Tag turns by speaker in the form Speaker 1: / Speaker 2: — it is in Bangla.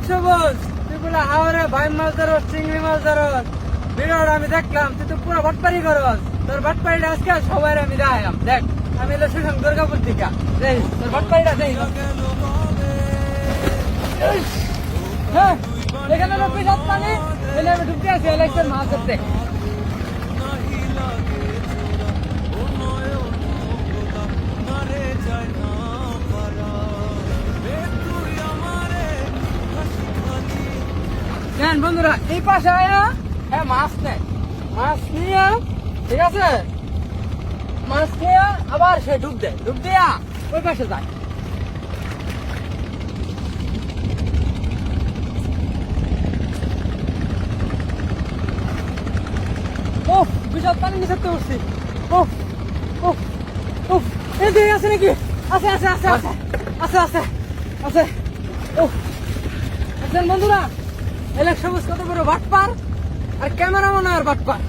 Speaker 1: সবুজ তুই বলে হাওড়ে ভাই মাছ ধরস চিংড়ি মাছ ধরস ভিডিওটা আমি দেখলাম তুই তো পুরো ভাটপাড়ি করস তোর ভাটপাড়িটা আজকে সবাই আমি দেখাইলাম দেখ আমি এলো সুশান্ত দুর্গাপুর থেকে দেখ তোর ভাটপাড়িটা দেখ হ্যাঁ এখানে লোক বিশাল পানি এলে আমি ঢুকতে আছি ইলেকশন মাছ ধরতে বন্ধুরা এই পাশে আয়া হ্যাঁ মাছ নেয় মাছ নিয়ে ঠিক আছে মাছ খেয়ে আবার সে ডুব দেয়া ওই পাশে যায় ও বিশাল পানি নিচে উঠছি ও ও ও এই দিকে আছে নাকি আছে আছে আছে আছে আছে আছে আছে ও বন্ধুরা ইলেকশন কত বড় ভাটপার আর ক্যামেরা মনে হয় ভাটপার